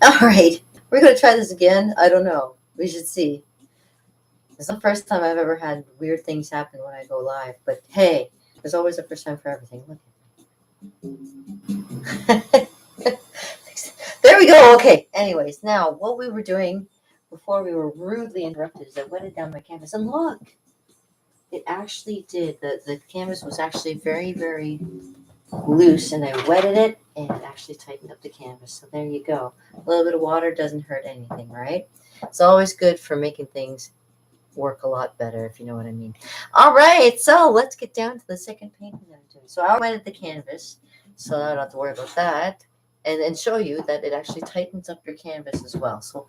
All right, we're going to try this again. I don't know. We should see. It's the first time I've ever had weird things happen when I go live, but hey, there's always a first time for everything. Look. There we go. Okay. Anyways, now what we were doing before we were rudely interrupted is I wetted down my canvas, and look, it actually did. The canvas was actually very, very loose, and I wetted it, and it actually tightened up the canvas. So there you go. A little bit of water doesn't hurt anything, right? It's always good for making things work a lot better, if you know what I mean. All right, so let's get down to the second painting that I'm doing. So I wetted the canvas, so I don't have to worry about that, and show you that it actually tightens up your canvas as well. So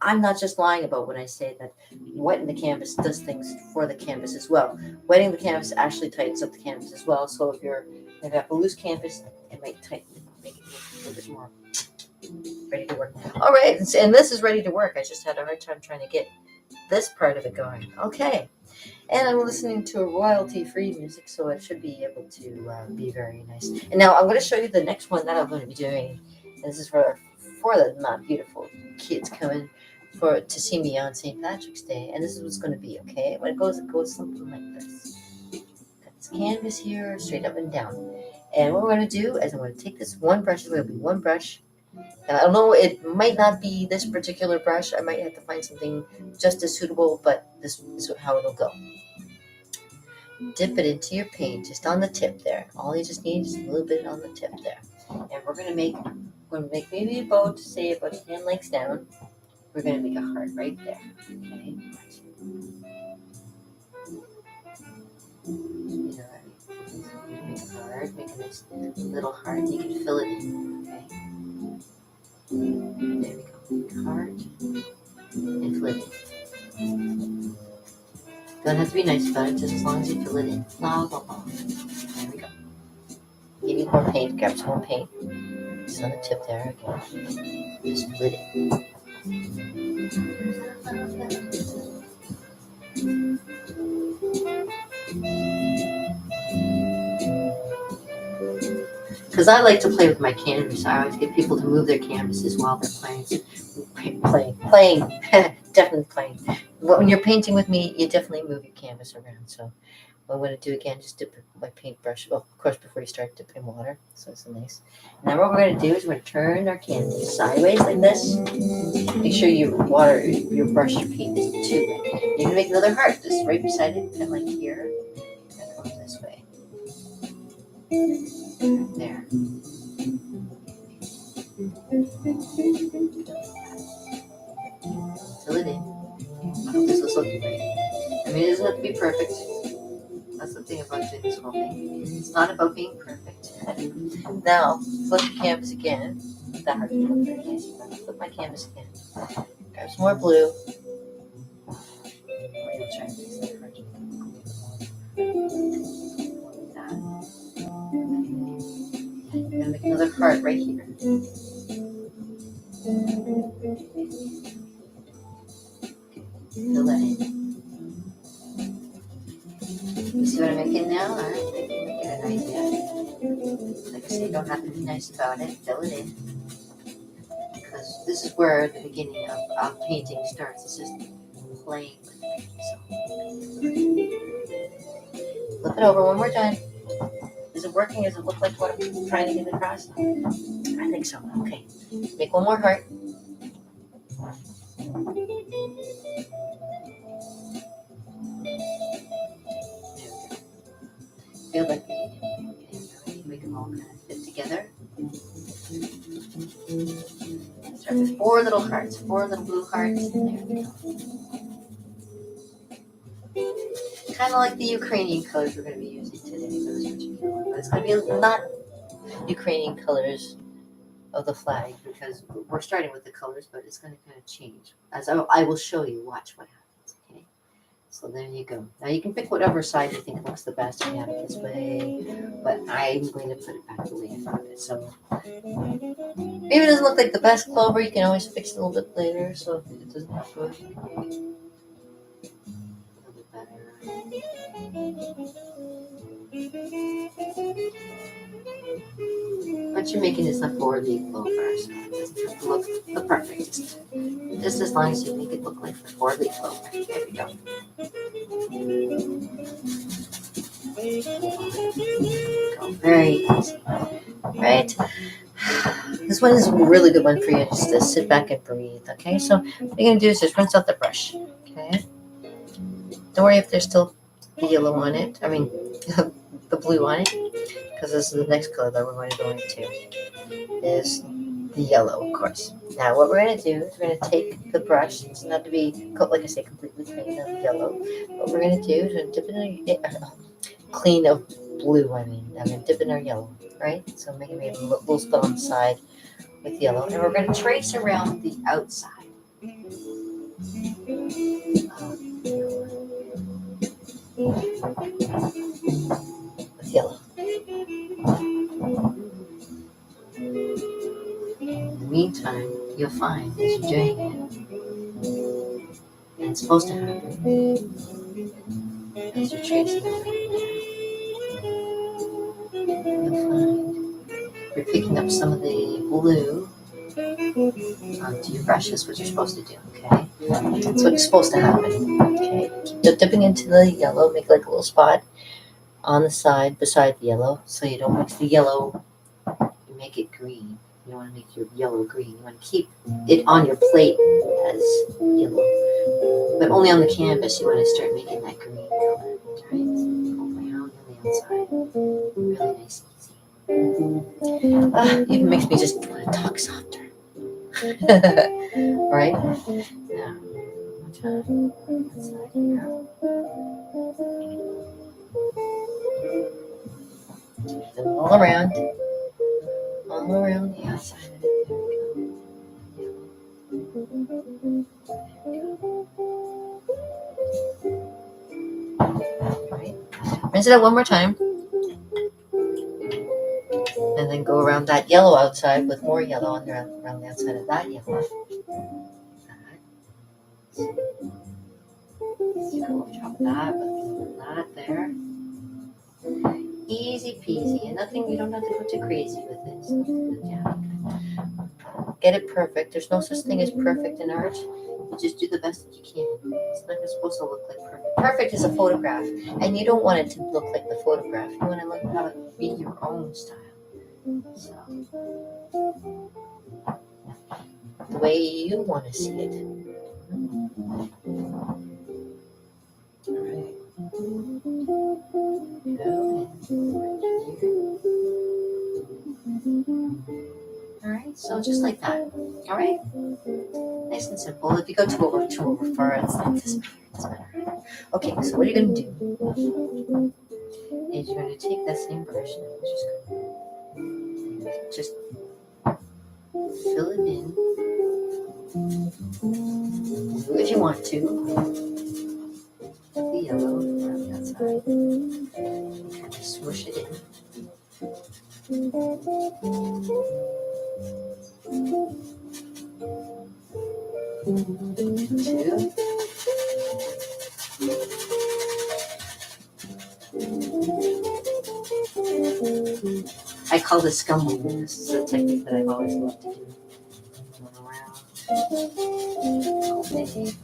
I'm not just lying about when I say that wetting the canvas does things for the canvas as well. Wetting the canvas actually tightens up the canvas as well. So if you have a loose canvas, it might tighten it, make it a little bit more ready to work. All right, and this is ready to work. I just had a hard time trying to get this part of it going. Okay, and I'm listening to royalty-free music, so it should be able to be very nice. And now I'm going to show you the next one that I'm going to be doing. And this is for the not beautiful kids coming for to see me on St. Patrick's Day, and this is what's going to be okay. When it goes something like this. Got this canvas here, straight up and down. And what we're going to do is I'm going to take this one brush. It's going to be one brush. I don't know, it might not be this particular brush. I might have to find something just as suitable, but this is how it'll go. Dip it into your paint, just on the tip there. All you just need is a little bit on the tip there. And we're gonna make maybe about, say, about 10 lengths down. We're gonna make a heart right there. Okay. Make a heart, make a nice little heart. You can fill it in. Okay. There we go. Make a heart and fill it in. Don't have to be nice about it, just as long as you fill it in. Blah blah blah. There we go. You need more paint, grab some more paint. Just on the tip there, okay. Just fill it in. Because I like to play with my canvas. I always get people to move their canvases while they're playing, definitely playing. When you're painting with me, you definitely move your canvas around. So what I'm going to do again, just dip my paintbrush. Well, of course, before you start dipping water, so it's nice. Now what we're going to do is we're going to turn our canvas sideways like this. Make sure your brush, your paint isn't too wet. You're going to make another heart, just right beside it, kind of like here. That goes this way. There. Fill it in. I hope this was looking great. I mean, it doesn't have to be perfect. That's the thing about doing this whole thing. It's not about being perfect. Now, flip the canvas again. That hard to flip very nice. Flip my canvas again. Grab some more blue. Maybe I'll try and fix that hard. I'm gonna make another heart right here. Fill that in. You see what I'm making now? Alright, I can make it a nice idea. Like I say, you don't have to be nice about it. Fill it in. Because this is where the beginning of painting starts. It's just playing with it. So flip it over one more time. Is it working? Does it look like what I'm trying to get across? I think so. Okay. Make one more heart. Feel like make them all kind of fit together. Start with 4 little hearts, 4 little blue hearts. There we go. Kind of like the Ukrainian colors we're going to be using today for this particular one. But it's going to be not Ukrainian colors of the flag because we're starting with the colors, but it's going to kind of change. As I will show you, watch what happens. Okay. So there you go. Now you can pick whatever side you think looks the best. You have it this way, but I'm going to put it back the way I found it. So maybe it doesn't look like the best clover. You can always fix it a little bit later. So if it doesn't look good, a little bit better. What you're making is a 4-leaf clover, so it doesn't have to look the perfect. Just as long as you make it look like the 4-leaf clover. There we go. Very easy, right? This one is a really good one for you just to sit back and breathe. Okay, so what you're gonna do is just rinse out the brush. Okay, don't worry if there's still the yellow on it. I mean, the blue on it, because this is the next color that we're going to go into. Is the yellow, of course. Now, what we're going to do is we're going to take the brush. It's not to be, like I say, completely clean of yellow. What we're going to do is we're going to dip it in clean of blue. I mean, I'm going to dip in our yellow, right? So maybe we have a little spot on the side with yellow, and we're going to trace around the outside. With yellow. In the meantime, you'll find as you're doing it, and it's supposed to happen as you're tracing it, you'll find you're picking up some of the blue onto your brush. That's what you're supposed to do, okay? That's what's supposed to happen, okay? Keep dipping into the yellow, make like a little spot on the side beside the yellow, so you don't mix the yellow, you make it green. You don't want to make your yellow green. You want to keep it on your plate as yellow, but only on the canvas. You want to start making that green color, right? So go around on the outside, really nice, easy. Even makes me just want to talk softer. Right? Yeah. Outside here. Then all around the outside of it. Right. Rinse it out one more time. And then go around that yellow outside with more yellow around the outside of that yellow. You go over top of that with that there. Easy peasy, and nothing, you don't have to go too crazy with it. So, yeah, get it perfect. There's no such thing as perfect in art. You just do the best that you can. It's not supposed to look like perfect. Perfect is a photograph, and you don't want it to look like the photograph. You want to have it be your own style. So, the way you want to see it. All right. All right, so just like that. All right, nice and simple. If you go too over far, it doesn't matter. Okay, so what you're gonna do is you're gonna take that same brush and just fill it in if you want to. The yellow around the outside. Kind of swoosh it in. Two. I call this scumbling. This is a technique that I've always loved to do. Going around. Okay.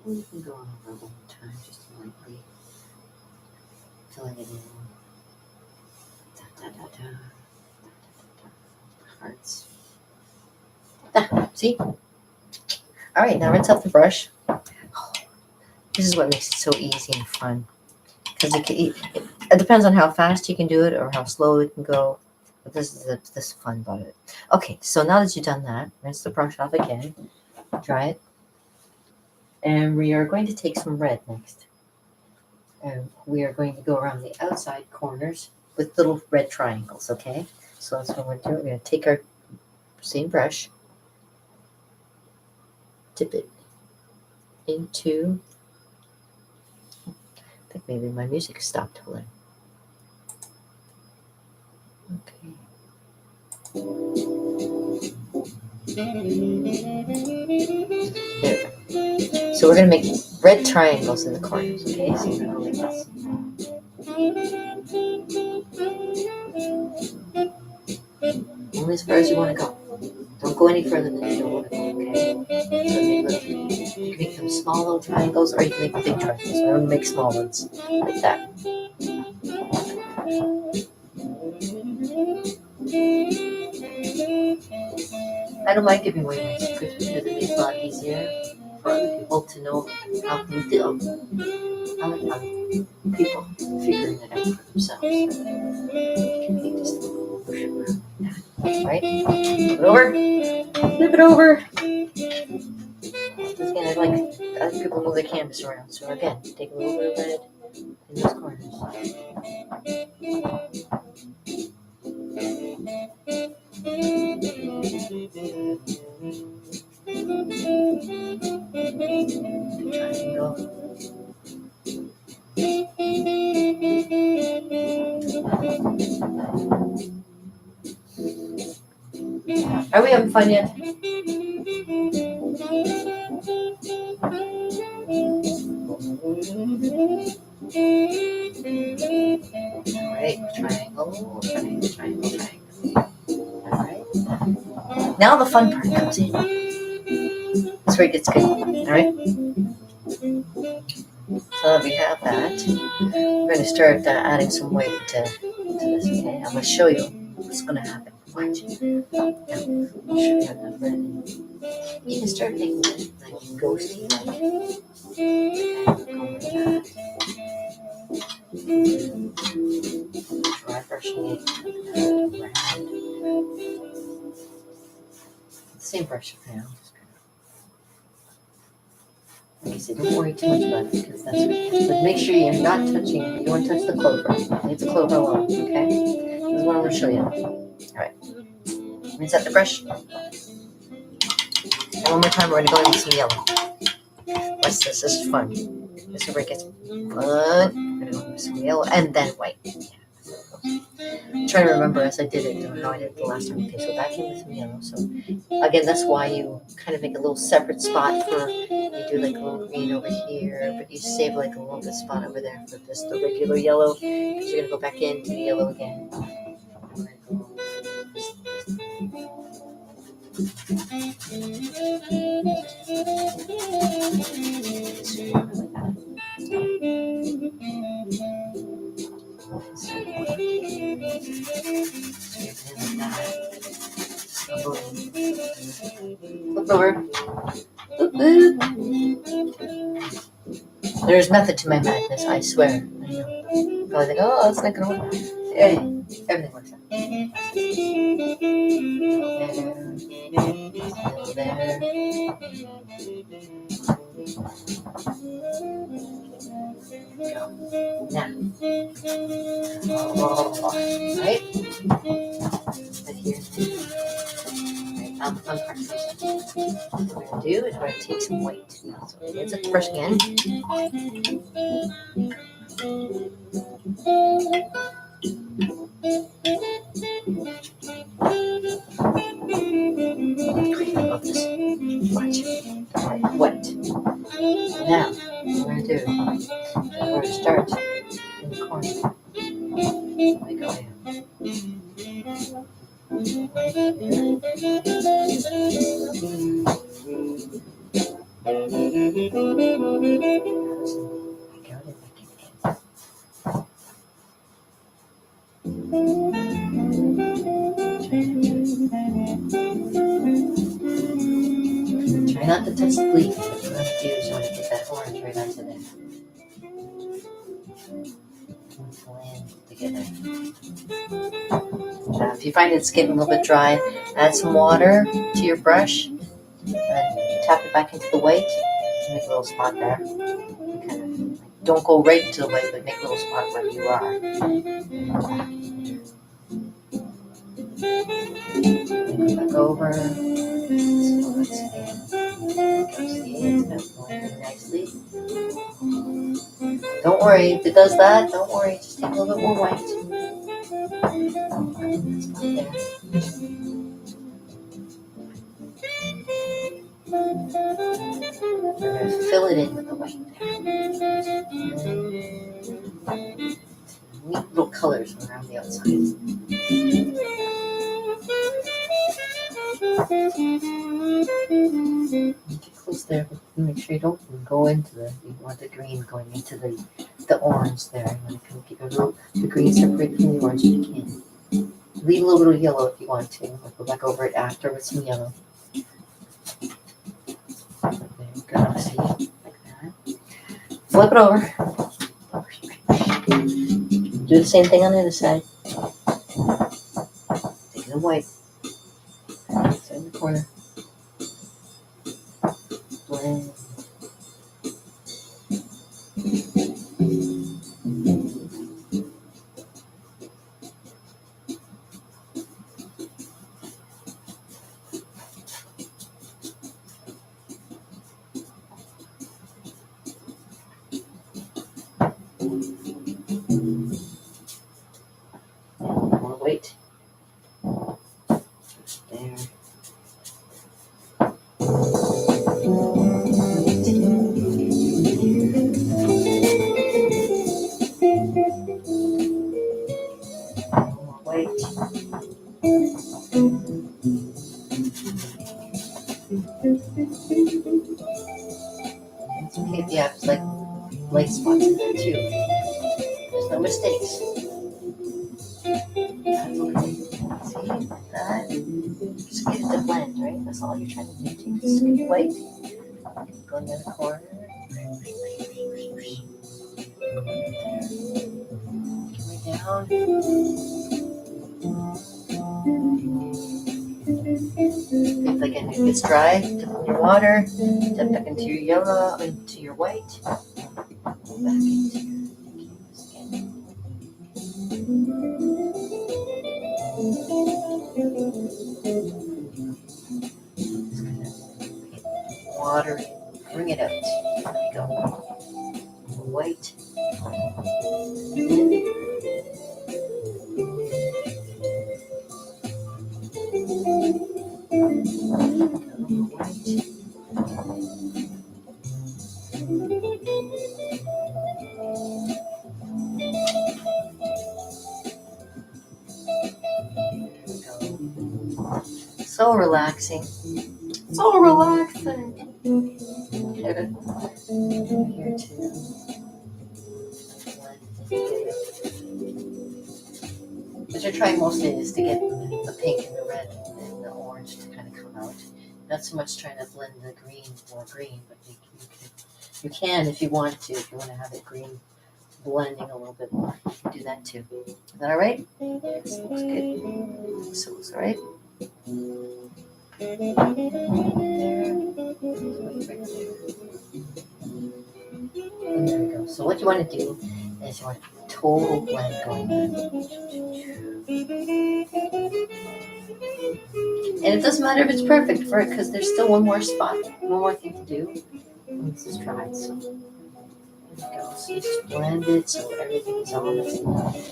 You can go on over one more time, just lightly filling it in. Da, da, da, da. Hearts. See? All right, now rinse off the brush. This is what makes it so easy and fun. Because it depends on how fast you can do it or how slow it can go. But this is fun about it. Okay, so now that you've done that, rinse the brush off again. Dry it. And we are going to take some red next. And we are going to go around the outside corners with little red triangles, okay? So that's what we're doing. We're going to take our same brush, dip it into, I think maybe my music stopped. Hold on. Okay. There we go. So we're going to make red triangles in the corners, okay? So we're going to go like this. Only as far as you want to go. Don't go any further than you don't want to go, okay? So you can make them small little triangles, or you can make big triangles. We're going to make small ones, like that. I don't mind giving away my secrets because it makes it a lot easier for other people to know how things go. I like how people figuring it out for themselves. You can make just a little push around like that, right? Flip it over. Flip it over. Again, I like other people move the canvas around. So again, take a little bit of red in those corners. Triangle. Are we having fun yet? Alright, triangle. Alright. Now the fun part comes in. That's where it gets good. Alright? So that we have that, we're going to start adding some weight to this, okay? I'm going to show you what's going to happen. Watch. Now, I'll show you how to red. You can start making it like ghosty, like dry brushing it around. Same brush now. Like I said, don't worry too much about it because that's what, but make sure you're not touching, you don't touch the clover. Leave the clover alone, okay? This is what I'm going to show you. Alright. Rinse out the brush. And one more time, we're going to go in with some yellow. Watch this, this is fun. This is where it gets fun. We're going to go with some yellow and then white. I'm trying to remember as I did it, how I did it the last time. Okay, so back in with some yellow. So again, that's why you kind of make a little separate spot for, you do like a little green over here, but you save like a little bit spot over there for just the regular yellow, because you're going to go back into the yellow again. Flip over. There's method to my madness, I swear. I know. Probably think, oh, that's not gonna work. Hey, everything works out. There. Go. Now. Right? But here's the fun part. What we're going to do is we're going to take some weight. So here's the brush again. I love this. Watch. Alright, wet. Now, what we're going to do is we're going to start in the corner. Like go here. Try not to touch the leaf. What you want to do is you want to get that orange right onto there. Blend together. Now, if you find it's getting a little bit dry, add some water to your brush and tap it back into the white. Make a little spot there. Kind of, don't go right into the white, but make a little spot where you are. Back over. So let's see. It's going nicely. Don't worry, if it does that, don't worry. Just take a little bit more white. We're going to fill it in with the white there. Neat little colors around the outside. Get close there, but make sure you don't go into you want the green going into the orange there. You want to kind of keep the green separate from the orange if you can. Leave a little bit of yellow if you want to. I'll go back over it after with some yellow. There you go, see, like that. Flip it over. Do the same thing on the other side. Take the white. It's in the corner. Blend. More white. There. More white. It's okay if you have like light spots in there too. There's no mistakes. That's okay. See, like that. Just get it to blend, right? That's all you're trying to do. Take the scoop white, go in the other corner. Coming down. If it's dry, dip in your water, dip back into your yellow, into your white, back into your skin. Water, bring it out. There you go. White. So relaxing. So relaxing. Here too. What you're trying mostly is to get the pink and the red and the orange to kind of come out. Not so much trying to blend the green more green, but you can if you want to. If you want to have it green blending a little bit more, do that too. Is that all right? Yes, looks good. So it's all right. There. And there we go. So what you want to do is you want a total blend going on. And it doesn't matter if it's perfect for it because there's still one more spot, one more thing to do. And this is dried. So there we go. So you just blend it so everything is all the same.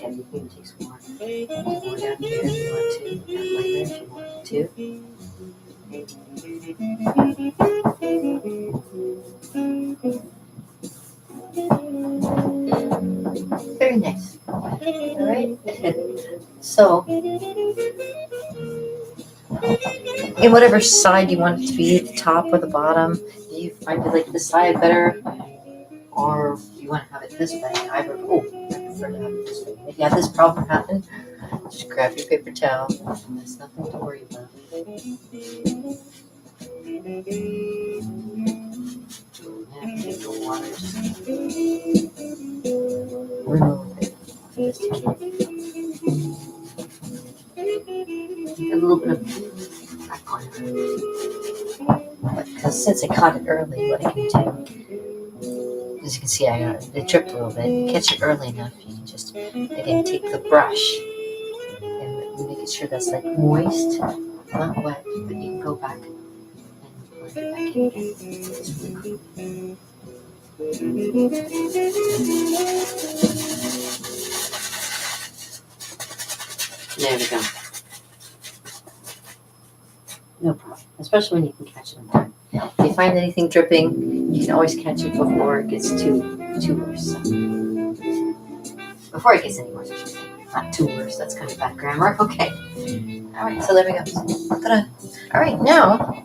Everything takes more. More down here if you want to. Add later if you want to. Very nice. All right. So, in whatever side you want it to be, the top or the bottom, do you find you like this side better, or do you want to have it this way? I prefer to have it this way. If you have this problem happen, just grab your paper towel. There's nothing to worry about. And take the water, just remove it. Just to keep a little bit of back on it. Because since I caught it early, what I can do, as you can see, it dripped a little bit. Catch it early enough, you can just again take the brush and make sure that's like moist, not wet, but you can go back and blend it back in again. It's really cool. There we go. No problem, especially when you can catch it on time. If you find anything dripping, you can always catch it before it gets too worse. So, before it gets any worse, I should say. Not too worse. That's kind of bad grammar. Okay. All right. So there we go. Ta-da. All right. Now,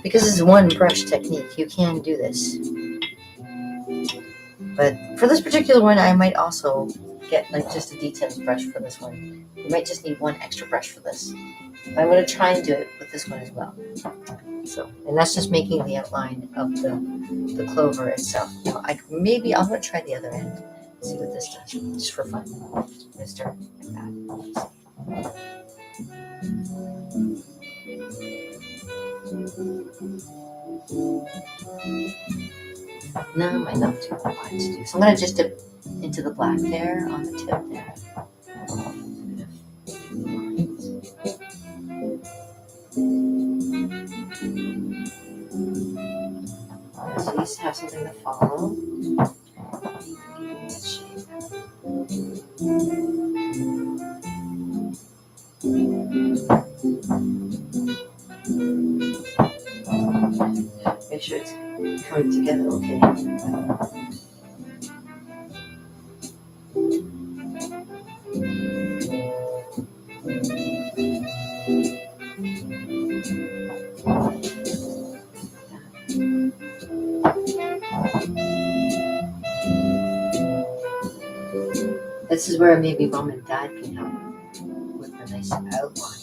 because this is one brush technique, you can do this. But for this particular one, I might also get like just a detailing brush for this one. You might just need one extra brush for this. But I'm going to try and do it with this one as well. So, and that's just making the outline of the clover itself. Now, I'm going to try the other end. See what this does, just for fun. I'm going to start like that. No, I might not too wide to do. So I'm going to just dip into the black there on the tip there. So you just have something to follow. Make sure it's coming together okay. This is where maybe mom and dad can help with a nice outline.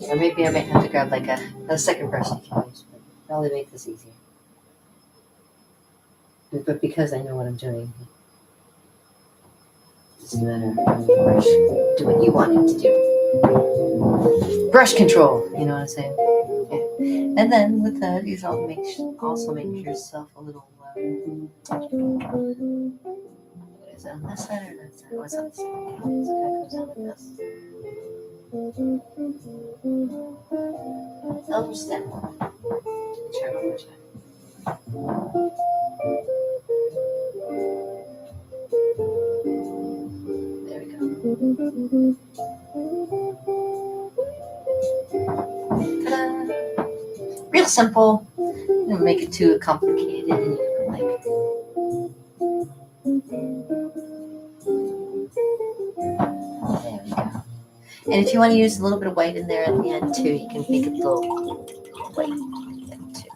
Or maybe I might have to grab like a second brush you can use, but probably make this easier. But because I know what I'm doing, it doesn't matter how you brush. Do what you want it to do. Brush control, you know what I'm saying? Yeah. And then with that, you also make yourself a little. What is it on this side or that side? Oh, it's on this side. Okay. So it kind of comes out like this. Elbow step. Try one more time. There we go. Ta-da! Real simple. Don't make it too complicated. And you can there we go. And if you want to use a little bit of white in there at the end too, you can make it a little white at the end too.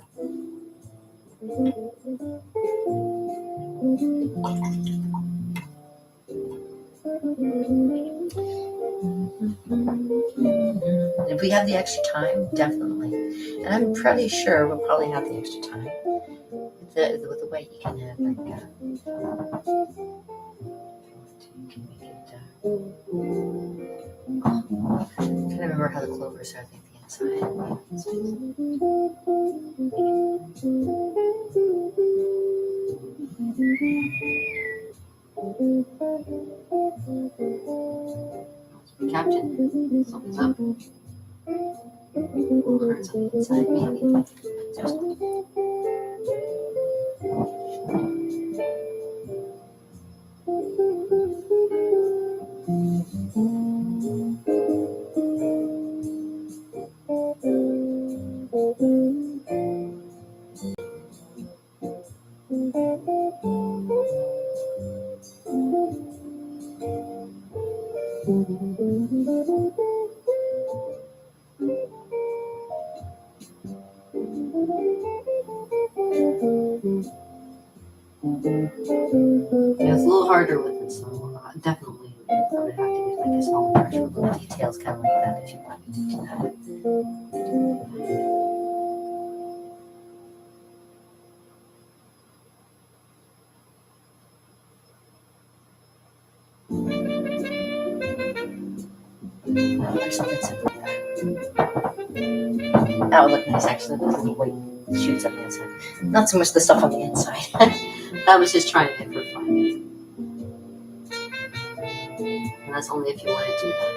If we have the extra time, definitely. And I'm pretty sure we'll probably have the extra time. With the white, you can have like you can make it. I can't remember how the clovers are. I think the inside. Captain, something's up. Little hearts on the inside, maybe. Yeah, it's a little harder with it, so definitely I would have to use like a small brush with little details kind of like that if you wanted to do that. Or something simple like that. That would look nice actually with little white shoots on the inside. Not so much the stuff on the inside. I was just trying it for fun. And that's only if you want to do that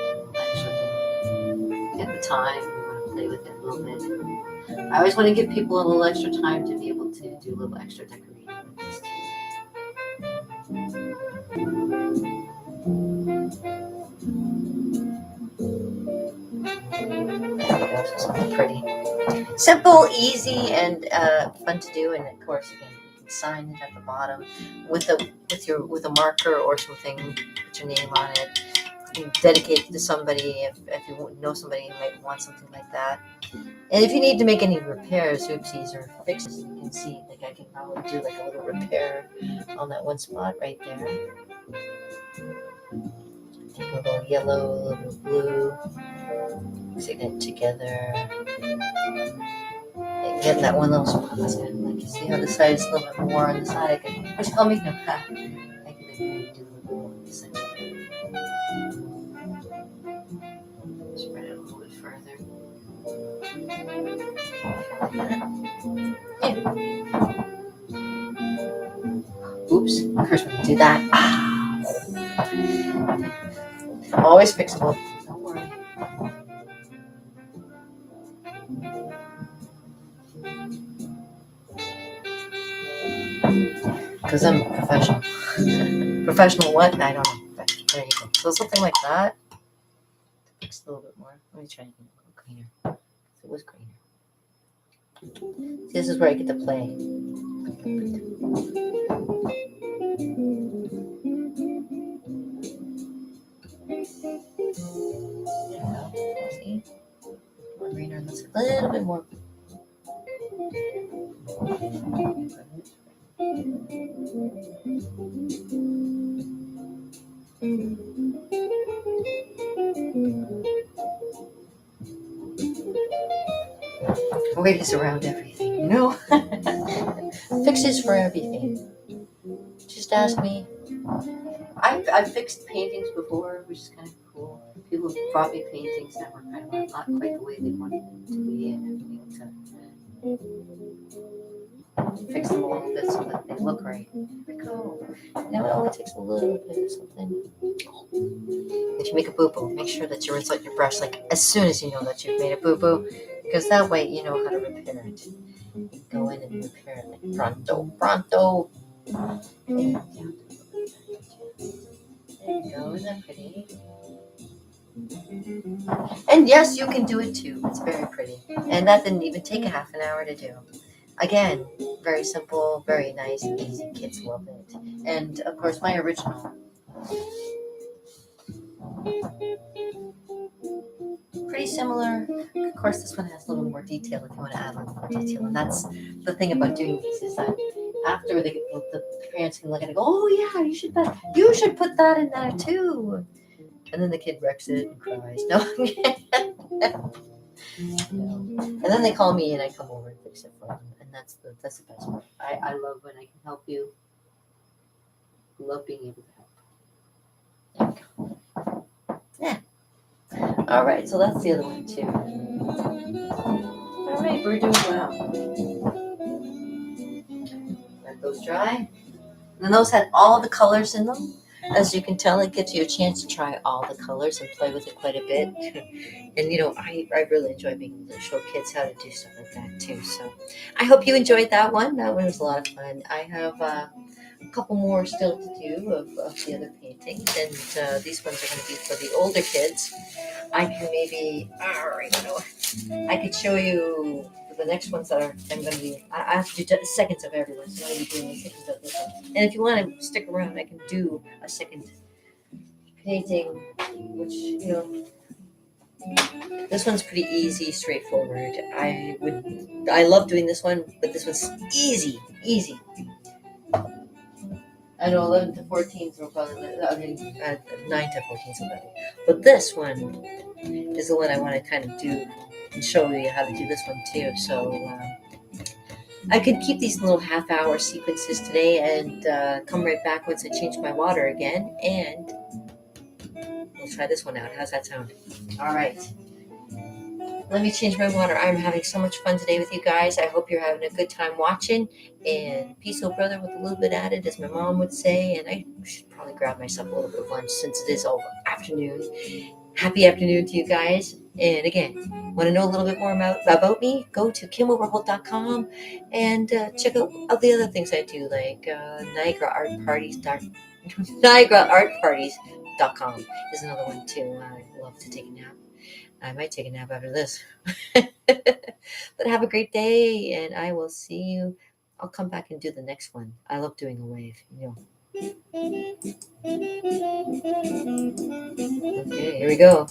extra thing. At the time, you want to play with it a little bit. I always want to give people a little extra time to be able to do a little extra decorating with this too. go. So something pretty simple, easy, and fun to do. And of course, again, you can sign it at the bottom with a marker or something. Put your name on it. You dedicate it to somebody if you know somebody who might want something like that. And if you need to make any repairs, oopsies, or fixes, you can see, like I can probably do like a little repair on that one spot right there. Take a little yellow, a little blue, mixing it together. And get that one little spot. That's kind of like, you see how the side is a little bit more on the side. I can, what you call me? No, I can do a little more on the side. Spread it a little bit further. Oops, first we do that. Always fixable. Don't worry. Because I'm a professional. Professional what? I don't know. But there you go. So something like that. Fix a little bit more. Let me try and get a little cleaner. It was greener. See, this is where I get to play. See? More greener. Let's a little bit more. Waves around everything, you know? Fixes for everything. Just ask me. I've fixed paintings before, which is kind of cool. People have brought me paintings that were kind of not quite the way they wanted them to be, and fix them a little bit so that they look right. There we go. Now it only takes a little bit of something. If you make a boo-boo, make sure that you rinse out your brush like as soon as you know that you've made a boo-boo, because that way you know how to repair it. You can go in and repair it like pronto. And down. There you go. Isn't that pretty? And yes, you can do it too. It's very pretty. And that didn't even take a half an hour to do. Again, very simple, very nice, easy. Kids love it. And of course, my original. Pretty similar. Of course, this one has a little more detail if you want to add a little more detail. And that's the thing about doing these is that after the parents can look at it and go, oh yeah, you should put that in there too. And then the kid wrecks it and cries. No. And then they call me and I come over and fix it for them. And that's the best part. I love when I can help you. I love being able to help. There we go. Yeah. All right, so that's the other one too. All right, we're doing well. Let those dry. And those had all the colors in them. As you can tell, it gives you a chance to try all the colors and play with it quite a bit. And you know, I really enjoy being able to show kids how to do stuff like that too. So I hope you enjoyed that one. That one was a lot of fun. I have a couple more still to do of the other paintings, and these ones are going to be for the older kids. I can maybe, I could show you the next ones that I'm going to be. I have to do seconds of everyone, so I'm going to be doing seconds of this one. And if you want to stick around, I can do a second painting, which this one's pretty easy, straightforward. I love doing this one, but this one's easy. I know 11 to 14s are probably, 9 to 14s already. But this one is the one I want to kind of do and show you how to do this one too. So I could keep these little half-hour sequences today and come right back once I change my water again, and we'll try this one out. How's that sound? All right. Let me change my water. I'm having so much fun today with you guys. I hope you're having a good time watching. And peace, oh brother, with a little bit added, as my mom would say. And I should probably grab myself a little bit of lunch since it is over afternoon. Happy afternoon to you guys. And again, want to know a little bit more about me? Go to KimOverholt.com and check out the other things I do, like NiagaraArtParties.com is another one too. I love to take a nap. I might take a nap after this. But have a great day, and I will see you. I'll come back and do the next one. I love doing a wave. Okay, here we go.